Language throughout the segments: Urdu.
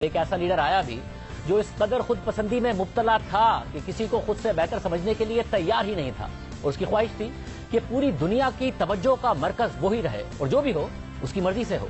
ایک ایسا لیڈر آیا بھی جو اس قدر خود پسندی میں مبتلا تھا کہ کسی کو خود سے بہتر سمجھنے کے لیے تیار ہی نہیں تھا، اور اس کی خواہش تھی کہ پوری دنیا کی توجہ کا مرکز وہی رہے اور جو بھی ہو اس کی مرضی سے ہو۔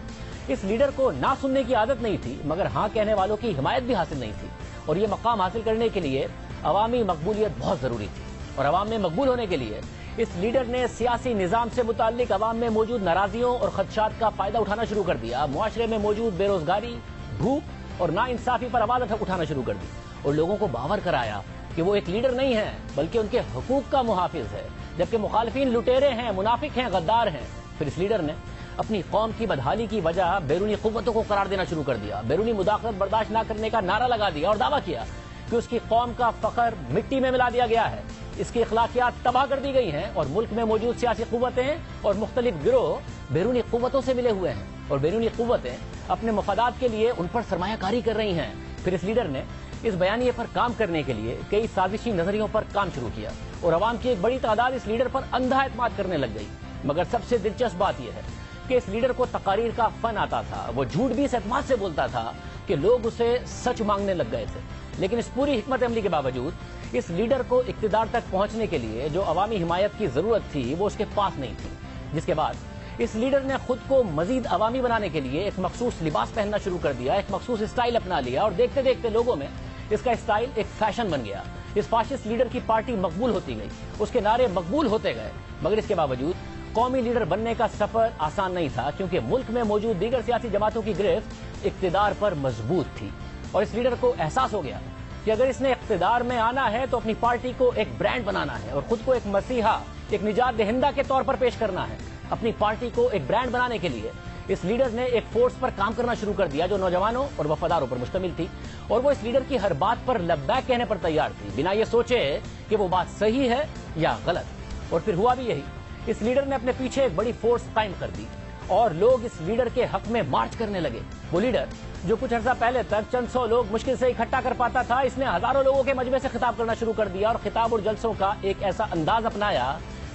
اس لیڈر کو نہ سننے کی عادت نہیں تھی، مگر ہاں کہنے والوں کی حمایت بھی حاصل نہیں تھی، اور یہ مقام حاصل کرنے کے لیے عوامی مقبولیت بہت ضروری تھی، اور عوام میں مقبول ہونے کے لیے اس لیڈر نے سیاسی نظام سے متعلق عوام میں موجود ناراضیوں اور خدشات کا فائدہ اٹھانا شروع کر دیا، معاشرے میں موجود بے روزگاری، بھوک اور ناانصافی پر آواز اٹھانا شروع کر دی، اور لوگوں کو باور کرایا کہ وہ ایک لیڈر نہیں ہے بلکہ ان کے حقوق کا محافظ ہے، جبکہ مخالفین لٹیرے ہیں، منافق ہیں، غدار ہیں۔ پھر اس لیڈر نے اپنی قوم کی بدحالی کی وجہ بیرونی قوتوں کو قرار دینا شروع کر دیا، بیرونی مداخلت برداشت نہ کرنے کا نعرہ لگا دیا اور دعویٰ کیا کہ اس کی قوم کا فخر مٹی میں ملا دیا گیا ہے، اس کی اخلاقیات تباہ کر دی گئی ہیں، اور ملک میں موجود سیاسی قوتیں اور مختلف گروہ بیرونی قوتوں سے ملے ہوئے ہیں، اور بیرونی قوتیں اپنے مفادات کے لیے ان پر سرمایہ کاری کر رہی ہیں۔ پھر اس لیڈر نے اس بیانیے پر کام کرنے کے لیے کئی سازشی نظریوں پر کام شروع کیا، اور عوام کی ایک بڑی تعداد اس لیڈر پر اندھا اعتماد کرنے لگ گئی۔ مگر سب سے دلچسپ بات یہ ہے کہ اس لیڈر کو تقاریر کا فن آتا تھا، وہ جھوٹ بھی اس اعتماد سے بولتا تھا کہ لوگ اسے سچ مانگنے لگ گئے تھے۔ لیکن اس پوری حکمت عملی کے باوجود اس لیڈر کو اقتدار تک پہنچنے کے لیے جو عوامی حمایت کی ضرورت تھی وہ اس کے پاس نہیں تھی، جس کے بعد اس لیڈر نے خود کو مزید عوامی بنانے کے لیے ایک مخصوص لباس پہننا شروع کر دیا، ایک مخصوص اسٹائل اپنا لیا، اور دیکھتے دیکھتے لوگوں میں اس کا اسٹائل ایک فیشن بن گیا۔ اس فاشسٹ لیڈر کی پارٹی مقبول ہوتی گئی، اس کے نعرے مقبول ہوتے گئے، مگر اس کے باوجود قومی لیڈر بننے کا سفر آسان نہیں تھا، کیونکہ ملک میں موجود دیگر سیاسی جماعتوں کی گرفت اقتدار پر مضبوط تھی، اور اس لیڈر کو احساس ہو گیا کہ اگر اس نے اقتدار میں آنا ہے تو اپنی پارٹی کو ایک برانڈ بنانا ہے، اور خود کو ایک مسیحا، ایک نجات دہندہ کے طور پر پیش کرنا ہے۔ اپنی پارٹی کو ایک برانڈ بنانے کے لیے اس لیڈر نے ایک فورس پر کام کرنا شروع کر دیا جو نوجوانوں اور وفاداروں پر مشتمل تھی، اور وہ اس لیڈر کی ہر بات پر لبیک کہنے پر تیار تھی، بنا یہ سوچے کہ وہ بات صحیح ہے یا غلط۔ اور پھر ہوا بھی یہی، اس لیڈر نے اپنے پیچھے ایک بڑی فورس قائم کر دی، اور لوگ اس لیڈر کے حق میں مارچ کرنے لگے۔ وہ لیڈر جو کچھ عرصہ پہلے تک چند سو لوگ مشکل سے اکٹھا کر پاتا تھا، اس نے ہزاروں لوگوں کے مجمع سے خطاب کرنا شروع کر دیا، اور خطاب اور جلسوں کا ایک ایسا انداز اپنایا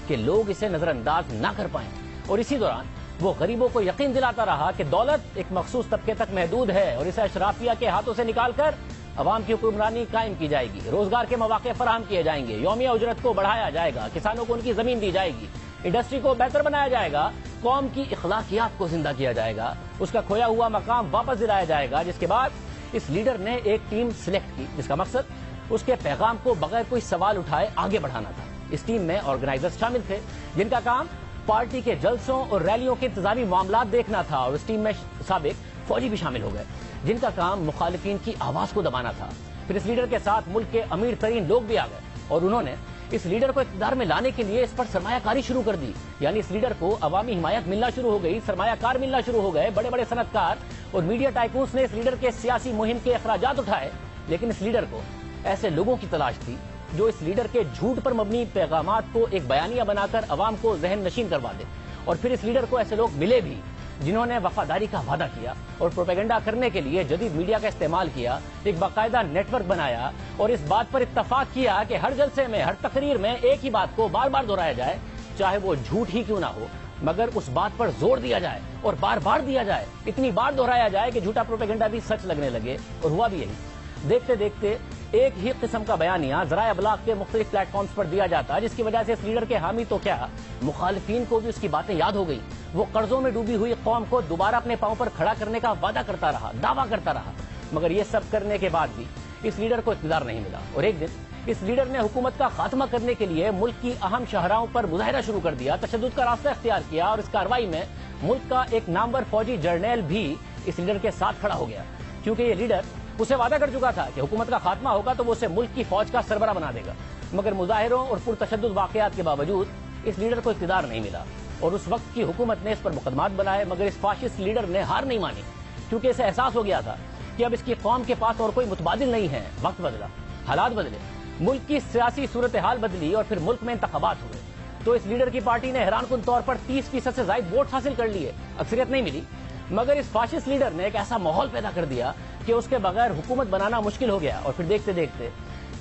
کہ لوگ اسے نظر انداز نہ کر پائیں۔ اور اسی دوران وہ غریبوں کو یقین دلاتا رہا کہ دولت ایک مخصوص طبقے تک محدود ہے، اور اسے اشرافیہ کے ہاتھوں سے نکال کر عوام کی حکمرانی قائم کی جائے گی، روزگار کے مواقع فراہم کیے جائیں گے، یومیہ اجرت کو بڑھایا جائے گا، کسانوں کو ان کی زمین دی جائے گی، انڈسٹری کو بہتر بنایا جائے گا، قوم کی اخلاقیات کو زندہ کیا جائے گا، اس کا کھویا ہوا مقام واپس دلایا جائے گا۔ جس کے بعد اس لیڈر نے ایک ٹیم سلیکٹ کی جس کا مقصد اس کے پیغام کو بغیر کوئی سوال اٹھائے آگے بڑھانا تھا۔ اس ٹیم میں آرگنائزرز شامل تھے جن کا کام پارٹی کے جلسوں اور ریلیوں کے انتظامی معاملات دیکھنا تھا، اور اس ٹیم میں سابق فوجی بھی شامل ہو گئے جن کا کام مخالفین کی آواز کو دبانا تھا۔ پھر اس لیڈر کے ساتھ ملک کے امیر ترین لوگ بھی آ گئے، اور انہوں نے اس لیڈر کو اقتدار میں لانے کے لیے اس پر سرمایہ کاری شروع کر دی، یعنی اس لیڈر کو عوامی حمایت ملنا شروع ہو گئی، سرمایہ کار ملنا شروع ہو گئے، بڑے بڑے صنعت کار اور میڈیا ٹائکونز نے اس لیڈر کے سیاسی مہم کے اخراجات اٹھائے۔ لیکن اس لیڈر کو ایسے لوگوں کی تلاش تھی جو اس لیڈر کے جھوٹ پر مبنی پیغامات کو ایک بیانیہ بنا کر عوام کو ذہن نشین کروا دے، اور پھر اس لیڈر کو ایسے لوگ ملے بھی جنہوں نے وفاداری کا وعدہ کیا اور پروپیگنڈا کرنے کے لیے جدید میڈیا کا استعمال کیا، ایک باقاعدہ نیٹ ورک بنایا، اور اس بات پر اتفاق کیا کہ ہر جلسے میں، ہر تقریر میں ایک ہی بات کو بار بار دہرایا جائے، چاہے وہ جھوٹ ہی کیوں نہ ہو، مگر اس بات پر زور دیا جائے اور بار بار دیا جائے، اتنی بار دہرایا جائے کہ جھوٹا پروپیگنڈا بھی سچ لگنے لگے۔ اور ہوا بھی یہی، دیکھتے دیکھتے ایک ہی قسم کا بیانیہ ذرائع ابلاغ کے مختلف پلیٹ فارمز پر دیا جاتا، جس کی وجہ سے اس لیڈر کے حامی تو کیا، مخالفین کو بھی اس کی باتیں یاد ہو گئی۔ وہ قرضوں میں ڈوبی ہوئی قوم کو دوبارہ اپنے پاؤں پر کھڑا کرنے کا وعدہ کرتا رہا، دعویٰ کرتا رہا، مگر یہ سب کرنے کے بعد بھی اس لیڈر کو اقتدار نہیں ملا۔ اور ایک دن اس لیڈر نے حکومت کا خاتمہ کرنے کے لیے ملک کی اہم شاہراہوں پر مظاہرہ شروع کر دیا، تشدد کا راستہ اختیار کیا، اور اس کارروائی میں ملک کا ایک نامور فوجی جرنیل بھی اس لیڈر کے ساتھ کھڑا ہو گیا، کیونکہ یہ لیڈر اسے وعدہ کر چکا تھا کہ حکومت کا خاتمہ ہوگا تو وہ اسے ملک کی فوج کا سربراہ بنا دے گا۔ مگر مظاہروں اور پرتشدد واقعات کے باوجود اس لیڈر کو اقتدار نہیں ملا، اور اس وقت کی حکومت نے اس پر مقدمات بنائے، مگر اس فاشسٹ لیڈر نے ہار نہیں مانی، کیونکہ اسے احساس ہو گیا تھا کہ اب اس کی قوم کے پاس اور کوئی متبادل نہیں ہے۔ وقت بدلا، حالات بدلے، ملک کی سیاسی صورتحال بدلی، اور پھر ملک میں انتخابات ہوئے، تو اس لیڈر کی پارٹی نے حیران کن طور پر 30% سے زائد ووٹ حاصل کر لیے، اکثریت نہیں ملی، مگر اس فاشسٹ لیڈر نے ایک ایسا ماحول پیدا کر دیا کہ اس کے بغیر حکومت بنانا مشکل ہو گیا، اور پھر دیکھتے دیکھتے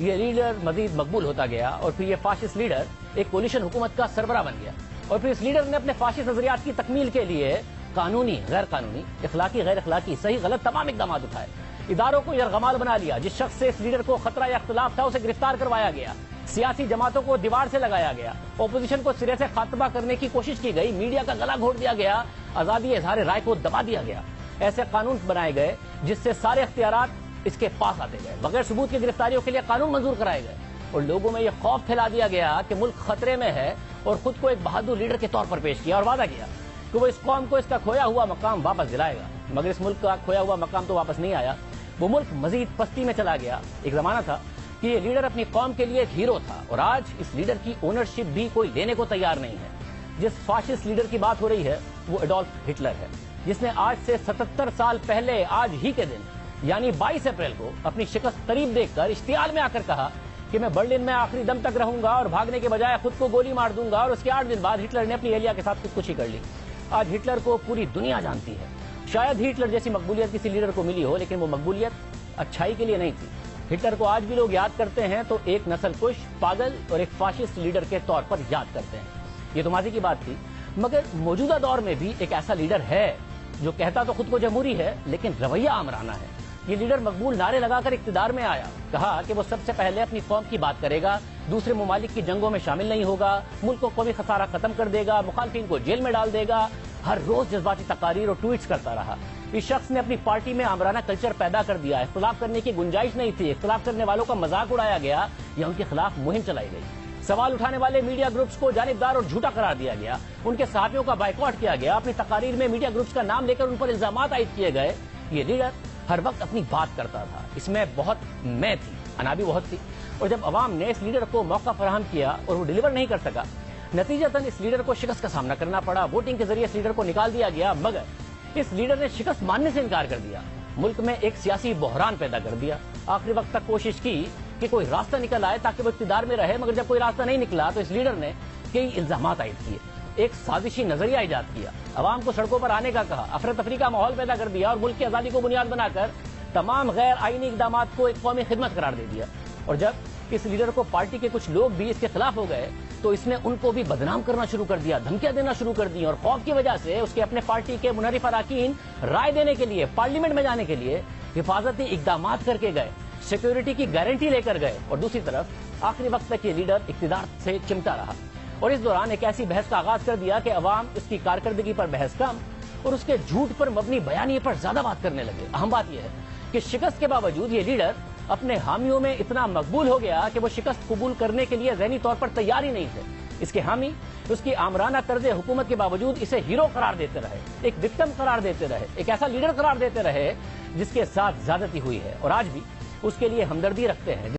یہ لیڈر مزید مقبول ہوتا گیا، اور پھر یہ فاشسٹ لیڈر ایک کولیشن حکومت کا سربراہ بن گیا۔ اور پھر اس لیڈر نے اپنے فاشسٹ نظریات کی تکمیل کے لیے قانونی، غیر قانونی، اخلاقی، غیر اخلاقی، صحیح غلط تمام اقدامات اٹھائے۔ اداروں کو یرغمال بنا لیا. جس شخص سے اس لیڈر کو خطرہ یا اختلاف تھا اسے گرفتار کروایا گیا. سیاسی جماعتوں کو دیوار سے لگایا گیا. اپوزیشن کو سرے سے خاتمہ کرنے کی کوشش کی گئی. میڈیا کا گلا گھونٹ دیا گیا. آزادی اظہار رائے کو دبا دیا گیا. ایسے قانون بنائے گئے جس سے سارے اختیارات اس کے پاس آتے گئے. بغیر ثبوت کی گرفتاریوں کے لیے قانون منظور کرائے گئے اور لوگوں میں یہ خوف پھیلا دیا گیا کہ ملک خطرے میں ہے اور خود کو ایک بہادر لیڈر کے طور پر پیش کیا اور وعدہ کیا کہ وہ اس قوم کو اس کا کھویا ہوا مقام واپس دلائے گا. مگر اس ملک کا کھویا ہوا مقام تو واپس نہیں آیا. وہ ملک مزید پستی میں چلا گیا. ایک زمانہ تھا کہ یہ لیڈر اپنی قوم کے لیے ایک ہیرو تھا اور آج اس لیڈر کی اونرشپ بھی کوئی لینے کو تیار نہیں ہے. جس فاشسٹ لیڈر کی بات ہو رہی ہے وہ ایڈولف ہٹلر ہے, جس نے آج سے 77 سال پہلے آج ہی کے دن یعنی 22 اپریل کو اپنی شکست قریب دیکھ کر اشتعال میں آ کر کہا کہ میں برلن میں آخری دم تک رہوں گا اور بھاگنے کے بجائے خود کو گولی مار دوں گا. اور اس کے 8 دن بعد ہٹلر نے اپنی اہلیہ کے ساتھ خودکشی کر لی. آج ہٹلر کو پوری دنیا جانتی ہے. شاید ہی ہٹلر جیسی مقبولیت کسی لیڈر کو ملی ہو, لیکن وہ مقبولیت اچھائی کے لیے نہیں تھی. ہٹلر کو آج بھی لوگ یاد کرتے ہیں تو ایک نسل کش, پاگل اور ایک فاشسٹ لیڈر کے طور پر یاد کرتے ہیں. یہ تو ماضی کی بات تھی. مگر موجودہ دور میں بھی ایک ایسا لیڈر ہے جو کہتا تو خود کو جمہوری ہے لیکن رویہ آمرانہ ہے. یہ لیڈر مقبول نعرے لگا کر اقتدار میں آیا. کہا کہ وہ سب سے پہلے اپنی قوم کی بات کرے گا, دوسرے ممالک کی جنگوں میں شامل نہیں ہوگا, ملک کو قومی خسارہ ختم کر دے گا, مخالفین کو جیل میں ڈال دے گا. ہر روز جذباتی تقاریر اور ٹویٹس کرتا رہا. اس شخص نے اپنی پارٹی میں آمرانہ کلچر پیدا کر دیا. اختلاف کرنے کی گنجائش نہیں تھی. اختلاف کرنے والوں کا مذاق اڑایا گیا یا ان کے خلاف مہم چلائی گئی. سوال اٹھانے والے میڈیا گروپس کو جانبدار اور جھوٹا قرار دیا گیا. ان کے صحافیوں کا بائیکاٹ کیا گیا. اپنی تقاریر میں میڈیا گروپس کا نام لے کر ان پر الزامات عائد کیے گئے. یہ لیڈر ہر وقت اپنی بات کرتا تھا. اس میں بہت میں تھی, انا بھی بہت تھی. اور جب عوام نے اس لیڈر کو موقع فراہم کیا اور وہ ڈیلیور نہیں کر سکا, نتیجتاً اس لیڈر کو شکست کا سامنا کرنا پڑا. ووٹنگ کے ذریعے اس لیڈر کو نکال دیا گیا. مگر اس لیڈر نے شکست ماننے سے انکار کر دیا. ملک میں ایک سیاسی بحران پیدا کر دیا. آخری وقت تک کوشش کی کہ کوئی راستہ نکل آئے تاکہ وہ اقتدار میں رہے, مگر جب کوئی راستہ نہیں نکلا تو اس لیڈر نے کئی الزامات عائد کیے. ایک سازشی نظریہ ایجاد کیا. عوام کو سڑکوں پر آنے کا کہا. افراتفری کا ماحول پیدا کر دیا اور ملک کی آزادی کو بنیاد بنا کر تمام غیر آئینی اقدامات کو ایک قومی خدمت قرار دے دیا. اور جب اس لیڈر کو پارٹی کے کچھ لوگ بھی اس کے خلاف ہو گئے تو اس نے ان کو بھی بدنام کرنا شروع کر دیا, دھمکیاں دینا شروع کر دی. اور خوف کی وجہ سے اس کے اپنے پارٹی کے منحرف اراکین رائے دینے کے لیے, پارلیمنٹ میں جانے کے لیے حفاظتی اقدامات کر کے گئے, سیکیورٹی کی گارنٹی لے کر گئے. اور دوسری طرف آخری وقت تک یہ لیڈر اقتدار سے چمٹا رہا. اور اس دوران ایک ایسی بحث کا آغاز کر دیا کہ عوام اس کی کارکردگی پر بحث کم اور اس کے جھوٹ پر مبنی بیانیے پر زیادہ بات کرنے لگے. اہم بات یہ ہے کہ شکست کے باوجود یہ لیڈر اپنے حامیوں میں اتنا مقبول ہو گیا کہ وہ شکست قبول کرنے کے لیے ذہنی طور پر تیار ہی نہیں تھے. اس کے حامی اس کی آمرانہ طرز حکومت کے باوجود اسے ہیرو قرار دیتے رہے, ایک وکٹم قرار دیتے رہے, ایک ایسا لیڈر قرار دیتے رہے جس کے ساتھ زیادتی ہوئی ہے اور آج بھی اس کے لیے ہمدردی رکھتے ہیں.